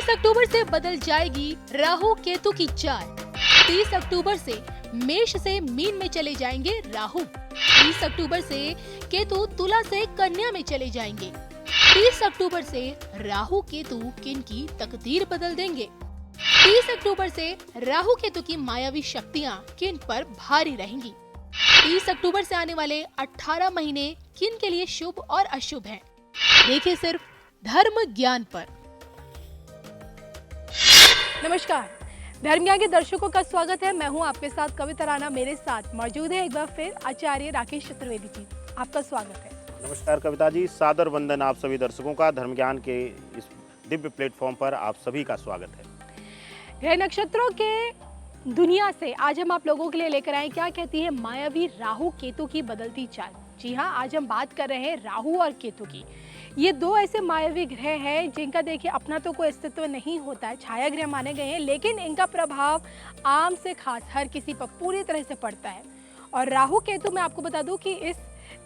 अक्टूबर से बदल जाएगी राहु केतु की चाल। 30 अक्टूबर से मेष से मीन में चले जाएंगे राहु। 30 अक्टूबर से केतु तुला से कन्या में चले जाएंगे। 30 अक्टूबर से राहु केतु किन की तकदीर बदल देंगे। 30 अक्टूबर से राहु केतु की मायावी शक्तियाँ किन पर भारी रहेंगी। 30 अक्टूबर से आने वाले 18 महीने किन के लिए शुभ और अशुभ हैं। देखिए सिर्फ धर्म ज्ञान पर। नमस्कार, धर्म ज्ञान के दर्शकों का स्वागत है। मैं हूं आपके साथ कविता राणा। मेरे साथ मौजूद है एक बार फिर आचार्य राकेश चतुर्वेदी जी। आपका स्वागत है। नमस्कार कविता जी, सादर वंदन आप सभी दर्शकों का। धर्म ज्ञान के इस दिव्य प्लेटफॉर्म पर आप सभी का स्वागत है। ग्रह नक्षत्रों के दुनिया से आज हम आप लोगों के लिए लेकर आए क्या कहती है मायावी राहु केतु की बदलती चाल। जी हाँ, आज हम बात कर रहे हैं राहु और केतु की। ये दो ऐसे मायावी ग्रह हैं जिनका देखिए अपना तो कोई अस्तित्व नहीं होता है, छाया ग्रह माने गए हैं, लेकिन इनका प्रभाव आम से खास हर किसी पर पूरी तरह से पड़ता है। और राहु केतु मैं आपको बता दूं कि इस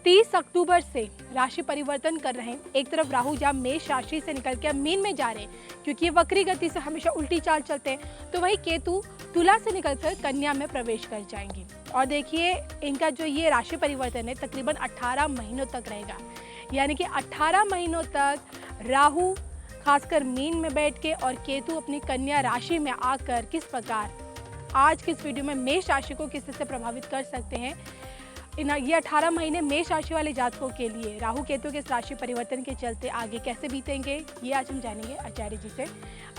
30 अक्टूबर से राशि परिवर्तन कर रहे हैं। एक तरफ राहु जहाँ मेष राशि से निकल के मीन में जा रहे हैं क्योंकि ये वक्री गति से हमेशा उल्टी चाल चलते हैं, तो वहीं केतु तुला से निकलकर कन्या में प्रवेश कर जाएंगे। और देखिए इनका जो ये राशि परिवर्तन है तकरीबन 18 महीनों तक रहेगा, यानी कि 18 महीनों तक राहु खासकर मीन में बैठ के और केतु अपनी कन्या राशि में आकर किस प्रकार आज के इस वीडियो में मेष राशि को किस तरह से प्रभावित कर सकते हैं। ये 18 महीने मेष राशि वाले जातकों के लिए राहु केतु के इस राशि परिवर्तन के चलते आगे कैसे बीतेंगे, ये आज हम जानेंगे आचार्य जी से।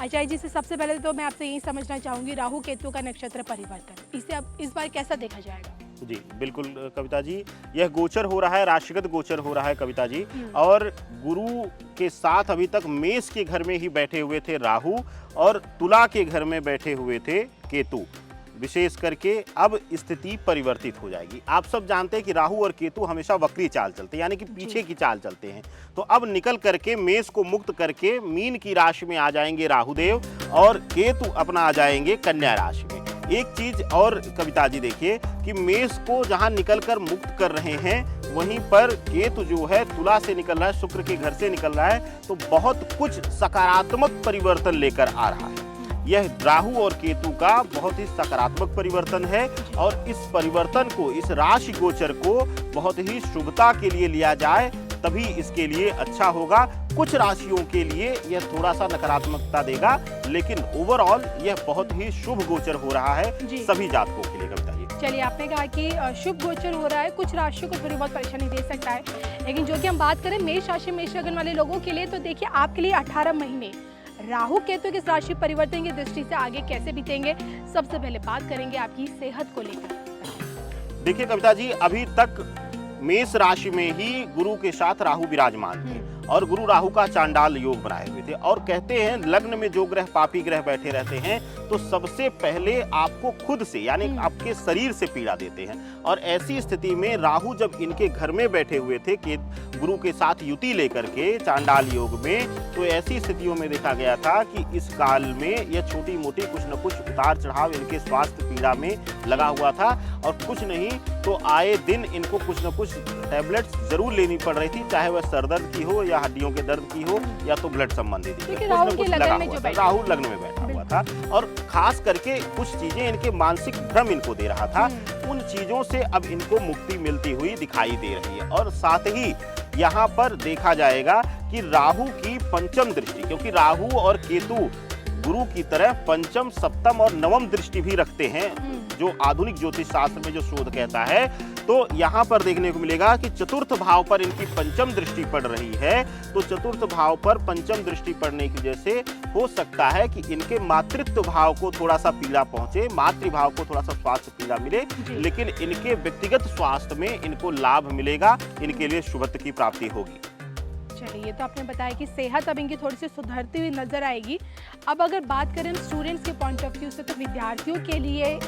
आचार्य जी से सबसे पहले तो मैं आपसे यही समझना चाहूँगी, राहु केतु का नक्षत्र परिवर्तन इसे अब इस बार कैसा देखा जाएगा। जी बिल्कुल कविता जी, यह गोचर हो रहा है, राशिगत गोचर हो रहा है कविता जी। और गुरु के साथ अभी तक मेष के घर में ही बैठे हुए थे राहु और तुला के घर में बैठे हुए थे केतु। विशेष करके अब स्थिति परिवर्तित हो जाएगी। आप सब जानते हैं कि राहु और केतु हमेशा वक्री चाल चलते हैं, यानी कि पीछे की चाल चलते हैं। तो अब निकल करके मेष को मुक्त करके मीन की राशि में आ जाएंगे राहुदेव और केतु अपना आ जाएंगे कन्या राशि में। एक चीज और कविता जी देखिए कि मेष को जहां निकलकर मुक्त कर रहे हैं वहीं पर केतु जो है तुला से निकल रहा है, शुक्र के घर से निकल रहा है, तो बहुत कुछ सकारात्मक परिवर्तन लेकर आ रहा है। यह राहु और केतु का बहुत ही सकारात्मक परिवर्तन है और इस परिवर्तन को, इस राशि गोचर को बहुत ही शुभता के लिए लिया जाए तभी इसके लिए अच्छा होगा। कुछ राशियों के लिए यह थोड़ा सा नकारात्मकता देगा, लेकिन ओवरऑल यह बहुत ही शुभ गोचर हो रहा है सभी जातकों के लिए कविता जी। चलिए, आपने कहा कि शुभ गोचर हो रहा है, कुछ राशियों को थोड़ी बहुत परेशानी दे सकता है, लेकिन जो कि हम बात करें मेष राशि मेष लग्न वाले लोगों के लिए, तो देखिए आपके लिए 18 महीने राहु केतु के राशि परिवर्तन की दृष्टि से आगे कैसे बीतेंगे। सबसे पहले बात करेंगे आपकी सेहत को लेकर। देखिए कविता जी, अभी तक मेष राशि में ही गुरु के साथ राहु विराजमान थे और गुरु राहु का चांडाल योग बनाए हुए थे। और कहते हैं लग्न में जो ग्रह पापी ग्रह बैठे रहते हैं तो सबसे पहले आपको खुद से यानी आपके शरीर से पीड़ा देते हैं। और ऐसी स्थिति में राहु जब इनके घर में बैठे हुए थे कि गुरु के साथ युति लेकर के चांडाल योग में, तो ऐसी स्थितियों में देखा गया था कि इस काल में यह छोटी मोटी कुछ न कुछ उतार चढ़ाव इनके स्वास्थ्य पीड़ा में लगा हुआ था। और कुछ नहीं तो आए दिन इनको कुछ न कुछ टैबलेट्स जरूर लेनी पड़ रही थी, चाहे वह सर दर्द की हो या हड्डियों के दर्द की हो या तो ब्लड संबंधित। राहु लग्न में बैठा हुआ था और खास करके कुछ चीजें इनके मानसिक भ्रम इनको दे रहा था। उन चीजों से अब इनको मुक्ति मिलती हुई दिखाई दे रही है। और साथ ही यहाँ पर देखा जाएगा कि राहु की पंचम दृष्टि, क्योंकि राहु और केतु गुरु की तरह पंचम, सप्तम और नवम दृष्टि भी रखते हैं, जो आधुनिक ज्योतिष शास्त्र में जो शोध कहता है। तो यहाँ पर देखने को मिलेगा कि चतुर्थ भाव पर इनकी पंचम दृष्टि पड़ रही है। तो चतुर्थ भाव पर पंचम दृष्टि पड़ने की वजह से हो सकता है कि इनके मातृत्व भाव को थोड़ा सा पीड़ा पहुंचे, मातृभाव को थोड़ा सा स्वास्थ्य पीड़ा मिले, लेकिन इनके व्यक्तिगत स्वास्थ्य में इनको लाभ मिलेगा, इनके लिए शुभत्व की प्राप्ति होगी। चलिए, ये तो आपने बताया कि सेहत अब इनकी थोड़ी सी सुधरती हुई नजर आएगी। अब अगर बात करें स्टूडेंट्स के पॉइंट ऑफ व्यू से, तो विद्यार्थियों के लिए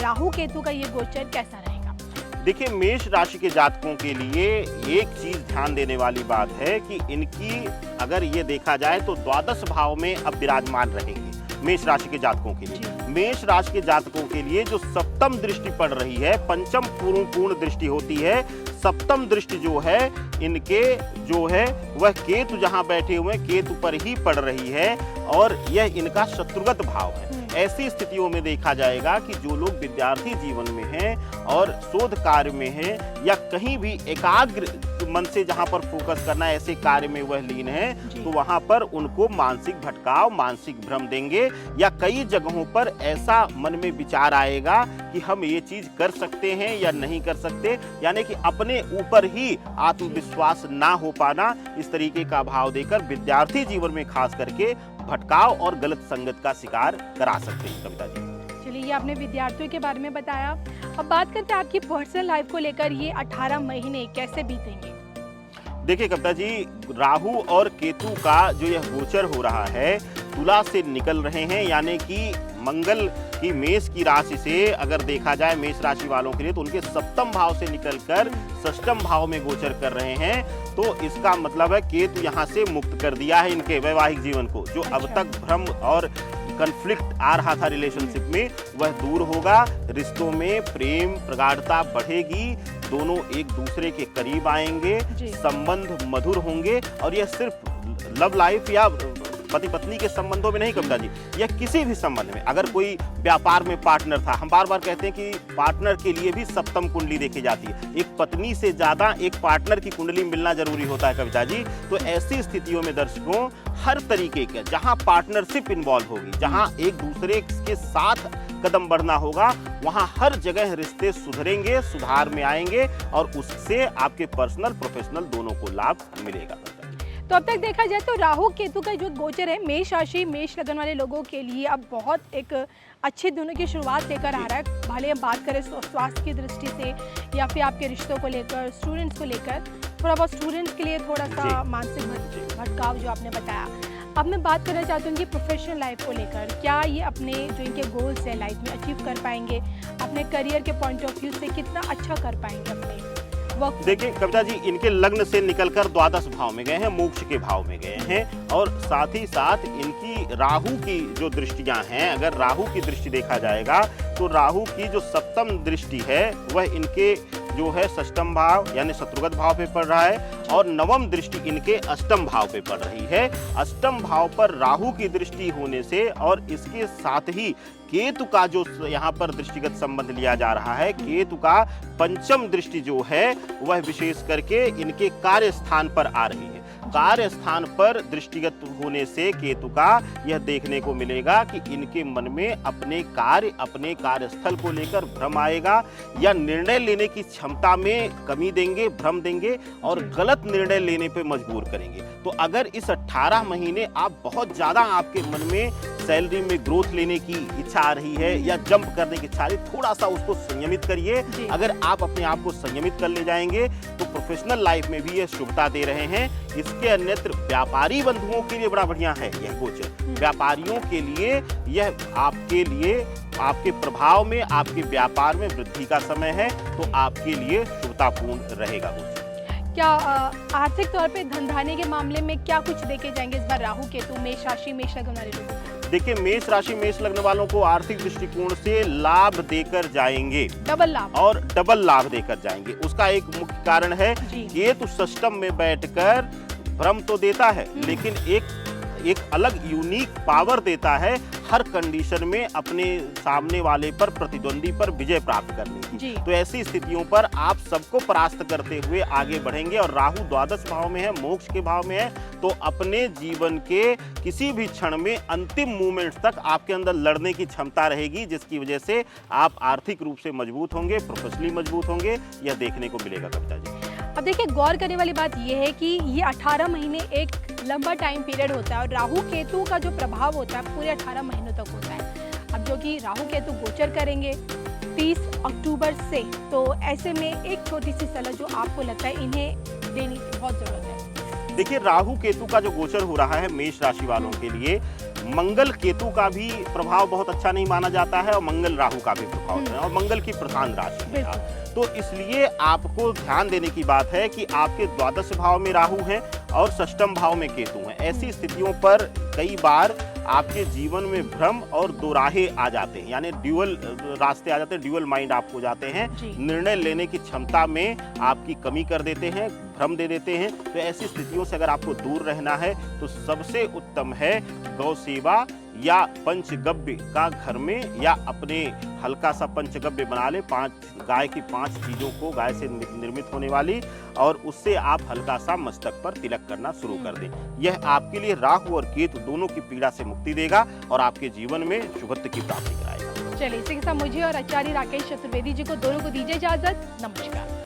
राहु केतु का ये गोचर कैसा रहेगा। देखिए, मेष राशि के जातकों के लिए एक चीज ध्यान देने वाली बात है कि इनकी अगर ये देखा जाए तो द्वादश भाव में अब विराजमान रहेंगे मेष राशि के जातकों के लिए। मेष राशि के जातकों के लिए जो सप्तम दृष्टि पड़ रही है, पंचम पूर्ण दृष्टि होती है, सप्तम दृष्टि जो है इनके जो है वह केतु जहां बैठे हुए केतु पर ही पड़ रही है और यह इनका शत्रुगत भाव है। ऐसी स्थितियों में देखा जाएगा कि जो लोग विद्यार्थी जीवन में हैं और शोध कार्य में हैं या कहीं भी एकाग्र मन से जहां पर फोकस करना है ऐसे कार्य में वह लीन है, तो वहां पर उनको मानसिक भटकाव, मानसिक भ्रम देंगे या कई जगहों पर ऐसा मन में विचार आएगा कि हम ये चीज कर सकते हैं या नहीं कर सकते, यानी कि अपने ऊपर ही आत्मविश्वास ना हो पाना, इस तरीके का भाव देकर विद्यार्थी जीवन में खास करके भटकाव और गलत संगत का शिकार करा सकते हैं। कविता जी, चलिए, ये आपने विद्यार्थियों के बारे में बताया। अब बात करते हैं आपकी पर्सनल लाइफ को लेकर, ये 18 महीने कैसे बीतेंगे? देखिए कविता जी, राहु और केतु का जो यह गोचर हो रहा है तुला से निकल रहे हैं, यानी कि मंगल की मेष की राशि से अगर देखा जाए मेष राशि वालों के लिए तो उनके सप्तम भाव से निकलकर षष्ठम भाव में गोचर कर रहे हैं। तो इसका मतलब है केतु यहाँ से मुक्त कर दिया है इनके वैवाहिक जीवन को। जो अब तक भ्रम और कन्फ्लिक्ट आ रहा था रिलेशनशिप में, वह दूर होगा। रिश्तों में प्रेम प्रगाढ़ता बढ़ेगी, दोनों एक दूसरे के करीब आएंगे, संबंध मधुर होंगे। और यह सिर्फ लव लाइफ या पति पत्नी के संबंधों में नहीं कविता जी, यह किसी भी संबंध में, अगर कोई व्यापार में पार्टनर था, हम बार बार कहते हैं कि पार्टनर के लिए भी सप्तम कुंडली देखी जाती है। एक पत्नी से ज्यादा एक पार्टनर की कुंडली मिलना जरूरी होता है कविता जी। तो ऐसी स्थितियों में दर्शकों, हर तरीके के जहां पार्टनरशिप इन्वॉल्व होगी, जहां एक दूसरे के साथ कदम बढ़ना होगा, वहां हर जगह रिश्ते सुधरेंगे, सुधार में आएंगे और उससे आपके पर्सनल प्रोफेशनल दोनों को लाभ मिलेगा। तो अब तक देखा जाए तो राहु केतु का जो गोचर है मेष राशि मेष लगन वाले लोगों के लिए अब बहुत एक अच्छे दिनों की शुरुआत लेकर आ रहा है। भले हम बात करें स्वास्थ्य की दृष्टि से या फिर आपके रिश्तों को लेकर, स्टूडेंट्स को लेकर, थोड़ा बहुत स्टूडेंट्स के लिए थोड़ा सा मानसिक भटकाव जो आपने बताया। अब मैं बात करना चाहती हूँ कि प्रोफेशनल लाइफ को लेकर, क्या ये अपने जो इनके गोल्स है लाइफ में अचीव कर पाएंगे, अपने करियर के पॉइंट ऑफ व्यू से कितना अच्छा कर पाएंगे अपने वक्त? देखिए कविता जी, इनके लग्न से निकलकर द्वादश भाव में गए हैं, मोक्ष के भाव में गए हैं और साथ ही साथ इनकी राहु की जो दृष्टियां हैं, अगर राहु की दृष्टि देखा जाएगा तो राहु की जो सप्तम दृष्टि है वह इनके जो है षष्ठम भाव यानी शत्रुगत भाव पे पड़ रहा है और नवम दृष्टि इनके अष्टम भाव पे पड़ रही है। अष्टम भाव पर राहु की दृष्टि होने से और इसके साथ ही केतु का जो यहाँ पर दृष्टिगत संबंध लिया जा रहा है, केतु का पंचम दृष्टि जो है वह विशेष करके इनके कार्य स्थान पर आ रही है। कार्य स्थान पर दृष्टिगत होने से केतु का यह देखने को मिलेगा कि इनके मन में अपने कार्य, अपने कार्यस्थल को लेकर भ्रम आएगा या निर्णय लेने की क्षमता में कमी देंगे, भ्रम देंगे और गलत निर्णय लेने पे मजबूर करेंगे। तो अगर इस 18 महीने आप बहुत ज्यादा आपके मन में सैलरी में ग्रोथ लेने की इच्छा आ रही है या जंप करने की इच्छा आ रही है, थोड़ा सा उसको संयमित करिए। अगर आप अपने आप को संयमित कर ले जाएंगे तो प्रोफेशनल लाइफ में भी यह शुभता दे रहे हैं। इसके अन्यत्र व्यापारी बंधुओं के लिए बड़ा बढ़िया है यह गोचर। व्यापारियों के लिए यह आपके लिए आपके प्रभाव में, आपके व्यापार में वृद्धि का समय है, तो आपके लिए शुभतापूर्ण रहेगा गोचर। क्या आर्थिक तौर पे धंधाने के मामले में क्या कुछ देखे जाएंगे इस बार राहु केतु मेष राशि मेष लगन वाले लोगों को? देखिए मेष राशि मेष लगने वालों को आर्थिक दृष्टिकोण से लाभ देकर जाएंगे, डबल लाभ और डबल लाभ देकर जाएंगे। उसका एक मुख्य कारण है केतु षष्ठम में बैठकर भ्रम तो देता है लेकिन एक अलग यूनिक पावर देता है हर कंडीशन में अपने सामने वाले पर, प्रतिद्वंदी पर विजय प्राप्त करने की। तो ऐसी स्थितियों पर आप सबको परास्त करते हुए आगे बढ़ेंगे और राहु द्वादश भाव में है, मोक्ष के भाव में है, तो अपने जीवन के किसी भी क्षण में अंतिम मूवमेंट तक आपके अंदर लड़ने की क्षमता रहेगी, जिसकी वजह से आप आर्थिक रूप से मजबूत होंगे, प्रोफेशनली मजबूत होंगे। यह देखने को मिलेगा कविता जी। अब देखिए, गौर करने वाली बात यह है कि ये 18 महीने एक लंबा टाइम पीरियड होता है और राहु केतु का जो प्रभाव होता है पूरे 18 महीनों तक होता है। अब जो कि राहु केतु गोचर करेंगे 30 अक्टूबर से, तो ऐसे में एक छोटी सी सलाह जो आपको लगता है इन्हें देने की बहुत जरूरत है। देखिए राहु केतु का जो गोचर हो रहा है मेष राशि वालों के लिए, मंगल केतु का भी प्रभाव बहुत अच्छा नहीं माना जाता है और मंगल राहु का भी प्रभाव है और मंगल की प्रधान राशि है। तो इसलिए आपको ध्यान देने की बात है कि आपके द्वादश भाव में राहु हैं और षष्ठम भाव में केतु हैं। ऐसी स्थितियों पर कई बार आपके जीवन में भ्रम और दो राहें आ जाते हैं, यानी ड्यूअल रास्ते आ जाते हैं, ड्यूअल माइंड आप हो जाते हैं। जी। निर्णय लेने की क्षमता में आपकी कमी कर देते हैं, भ्रम दे देते हैं। तो ऐसी स्थितियों से अगर आपको दूर रहना है तो सबसे उत्तम है गौ सेवा या पंचगव्य का घर में, या अपने हल्का सा पंचगव्य बना ले, गाय की 5 चीजों को, गाय से निर्मित होने वाली, और उससे आप हल्का सा मस्तक पर तिलक करना शुरू कर दें। यह आपके लिए राहु और केतु दोनों की पीड़ा से मुक्ति देगा और आपके जीवन में शुभत्व की प्राप्ति कराएगा। चलिए, इसी के साथ मुझे और आचार्य राकेश चतुर्वेदी जी को दोनों को दीजिए इजाजत। नमस्कार।